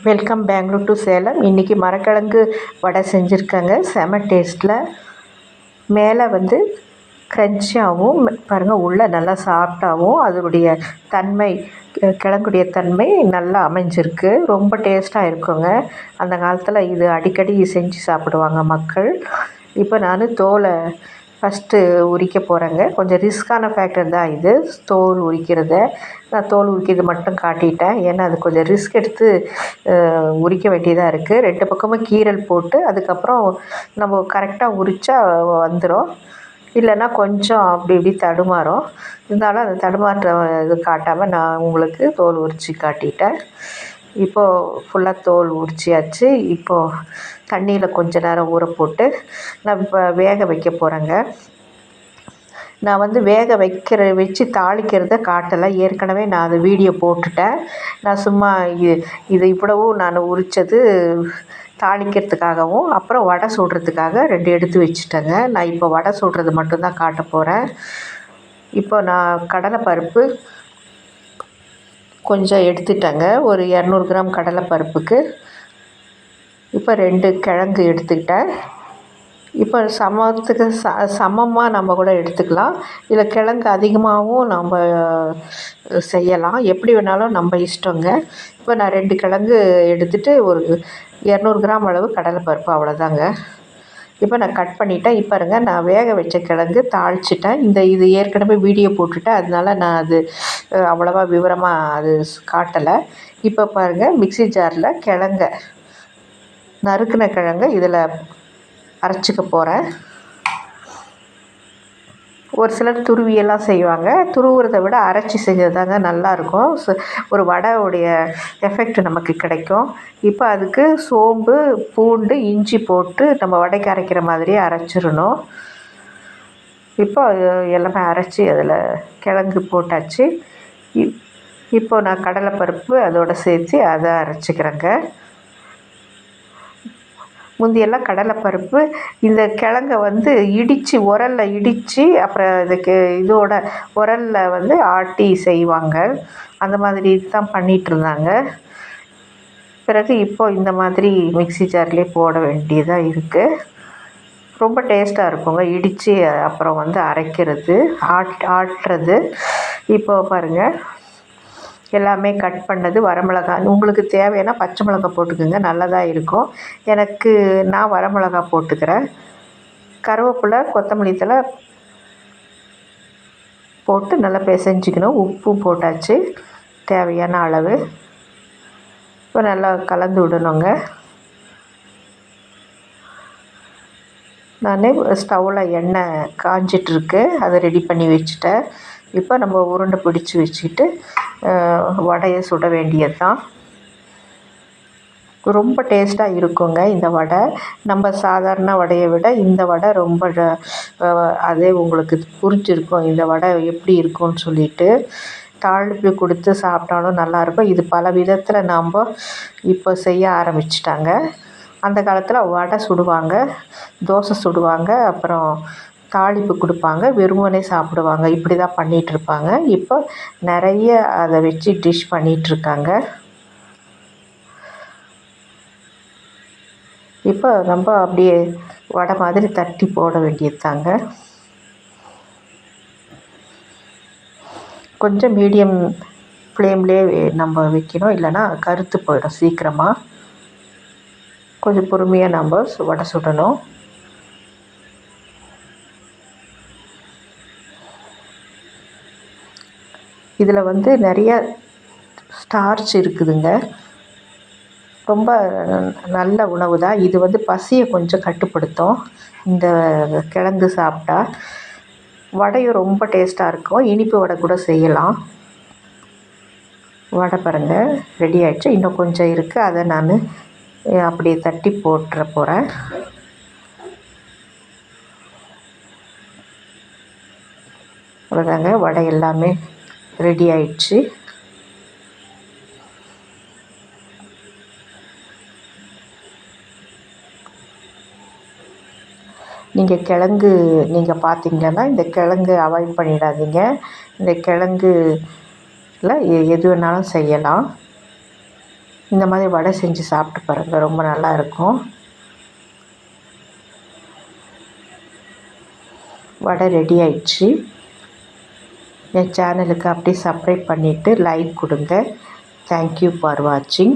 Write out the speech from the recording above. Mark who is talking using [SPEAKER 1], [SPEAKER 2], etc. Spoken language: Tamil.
[SPEAKER 1] Welcome Bangalore to Salem. இன்றைக்கி மரக்கிழங்கு வடை செஞ்சுருக்காங்க. செம டேஸ்ட்டில் மேலே வந்து க்ரன்ச்சியாகவும் பாருங்கள், உள்ளே நல்லா சாஃப்டாகவும் அதனுடைய தன்மை கிழங்குடைய தன்மை நல்லா அமைஞ்சிருக்கு. ரொம்ப டேஸ்ட்டாக இருக்குங்க. அந்த காலத்தில் இது அடிக்கடி செஞ்சு சாப்பிடுவாங்க மக்கள். இப்போ நான் தோலை ஃபஸ்ட்டு உரிக்க போகிறேங்க. கொஞ்சம் ரிஸ்க்கான ஃபேக்டர் தான் இது, தோல் உரிக்கிறத. நான் தோல் உரிக்கிறது மட்டும் காட்டிட்டேன், ஏன்னா அது கொஞ்சம் ரிஸ்க் எடுத்து உரிக்க வேண்டியதாக இருக்குது. 2 பக்கமும் கீறல் போட்டு அதுக்கப்புறம் நம்ம கரெக்டாக உரித்தா வந்துடும். இல்லைன்னா கொஞ்சம் அப்படி இப்படி தடுமாறும். இருந்தாலும் அந்த தடுமாற்ற இது காட்டாமல் நான் உங்களுக்கு தோல் உரித்து காட்டிட்டேன். இப்போது ஃபுல்லாக தோல் உரிச்சியாச்சு. இப்போது தண்ணியில் கொஞ்ச நேரம் ஊற போட்டு நான் இப்போ வேக வைக்க போகிறேங்க. நான் வந்து வேக வச்சு தாளிக்கிறத காட்டலை, ஏற்கனவே நான் அது வீடியோ போட்டுட்டேன். நான் சும்மா இது இவ்வளவும் நான் உரித்தது தாளிக்கிறதுக்காகவும் அப்புறம் வடை சுடுறதுக்காக 2 எடுத்து வச்சுட்டேங்க. நான் இப்போ வடை சுடுறது மட்டும்தான் காட்ட போகிறேன். இப்போ நான் கடலைப்பருப்பு கொஞ்சம் எடுத்துட்டேங்க. ஒரு 200 கிராம் கடலைப்பருப்புக்கு இப்போ 2 கிழங்கு எடுத்துக்கிட்டேன். இப்போ சமத்துக்கு சமமாக நம்ம கூட எடுத்துக்கலாம். இதில் கிழங்கு அதிகமாகவும் நம்ம செய்யலாம், எப்படி வேணாலும் நம்ம இஷ்டங்க. இப்போ நான் 2 கிழங்கு எடுத்துகிட்டு ஒரு 200 கிராம் அளவு கடலைப்பருப்பு, அவ்வளோதாங்க. இப்போ நான் கட் பண்ணிவிட்டேன். இப்போ பாருங்க, நான் வேக வச்ச கிழங்கு தாளிச்சிட்டேன். இது ஏற்கனவே வீடியோ போட்டுவிட்டேன், அதனால நான் அது அவ்வளோவா விவரமாக அது காட்டலை. இப்போ பாருங்கள், மிக்ஸி ஜாரில் நறுக்கின கிழங்கு இதில் அரைச்சிக்க போகிறேன். ஒரு சிலர் துருவியெல்லாம் செய்வாங்க. துருவுறதை விட அரைச்சி செஞ்சது தாங்க நல்லாயிருக்கும். ஒரு வடையுடைய எஃபெக்ட் நமக்கு கிடைக்கும். இப்போ அதுக்கு சோம்பு, பூண்டு, இஞ்சி போட்டு நம்ம வடைக்கு அரைக்கிற மாதிரியே அரைச்சிடணும். இப்போ எல்லாமே அரைச்சி அதில் கிழங்கு போட்டாச்சு. இப்போ நான் கடலைப்பருப்பு அதோடு சேர்த்து அதை அரைச்சிக்கிறேங்க. முந்தியெல்லாம் கடலைப்பருப்பு இந்த கிழங்கை வந்து இடித்து உரலில் இடித்து அப்புறம் இதுக்கு உரலில் வந்து ஆட்டி செய்வாங்க. அந்த மாதிரி தான் பண்ணிகிட்ருந்தாங்க. பிறகு இப்போது இந்த மாதிரி மிக்ஸி ஜார்லேயே போட வேண்டியதாக இருக்குது. ரொம்ப டேஸ்ட்டாக இருக்குங்க இடித்து அப்புறம் வந்து அரைக்கிறது, ஆட்டுறது. இப்போ பாருங்கள், எல்லாமே கட் பண்ணது. வரமிளகாய் உங்களுக்கு தேவையான பச்சை மிளகாய் போட்டுக்கோங்க, நல்லதாக இருக்கும். நான் வரமிளகாய் போட்டுக்கிறேன். கருவேப்பிலை, கொத்தமல்லி தழை போட்டு நல்லா பிசைஞ்சிக்கணும். உப்பு போட்டாச்சு தேவையான அளவு. இப்போ நல்லா கலந்து விடணுங்க. நான் ஸ்டவ்வில் எண்ணெய் காஞ்சிட்ருக்கு, அதை ரெடி பண்ணி வச்சுட்டேன். இப்போ நம்ம உருண்டை பிடிச்சி வச்சுக்கிட்டு வடையை சுட வேண்டியது தான். ரொம்ப டேஸ்ட்டாக இருக்குங்க இந்த வடை. நம்ம சாதாரண வடையை விட இந்த வடை ரொம்ப அதே உங்களுக்கு புரிஞ்சிருக்கும் இந்த வடை எப்படி இருக்கும்னு சொல்லிட்டு. தாளிப்பு கொடுத்து சாப்பிட்டாலும் நல்லாயிருக்கும். இது பல விதத்தில் நாம் இப்போ செய்ய ஆரம்பிச்சிட்டாங்க. அந்த காலத்தில் வடை சுடுவாங்க, தோசை சுடுவாங்க, அப்புறம் தாளிப்பு கொடுப்பாங்க, வெறுமனே சாப்பிடுவாங்க. இப்படி தான் பண்ணிகிட்ருப்பாங்க. இப்போ நிறைய அதை வச்சு டிஷ் பண்ணிகிட்ருக்காங்க. இப்போ நம்ம அப்படியே வடை மாதிரி தட்டி போட வேண்டியது தாங்க. கொஞ்சம் மீடியம் ஃப்ளேம்லேயே நம்ம வைக்கணும், இல்லைன்னா கருத்து போயிடும் சீக்கிரமாக. கொஞ்சம் பொறுமையாக நம்ம வடை சுடணும். இதில் வந்து நிறைய ஸ்டார்ச் இருக்குதுங்க. ரொம்ப நல்ல உணவு தான் இது. வந்து பசியை கொஞ்சம் கட்டுப்படுத்தும் இந்த கிழங்கு சாப்பிட்டா. வடையும் ரொம்ப டேஸ்ட்டாக இருக்கும். இனிப்பு வடை கூட செய்யலாம். வடை பாருங்கள் ரெடி ஆகிடுச்சு. இன்னும் கொஞ்சம் இருக்குது, அதை நான் அப்படியே தட்டி போட்டுற போகிறேன். அவ்வளோதாங்க, வடை எல்லாமே ரெடி ஆயிடுச்சு. நீங்கள் பார்த்தீங்கன்னா இந்த கிழங்கு அவாய்ட் பண்ணிடாதீங்க. இந்த கிழங்குல எது வேணாலும் செய்யலாம். இந்த மாதிரி வடை செஞ்சு சாப்பிட்டு பாருங்கள், ரொம்ப நல்லாயிருக்கும். வடை ரெடி ஆயிடுச்சு. என் சேனலுக்கு அப்படியே சப்ஸ்கிரைப் பண்ணிவிட்டு லைக் கொடுங்க. தேங்க்யூ ஃபார் வாட்சிங்.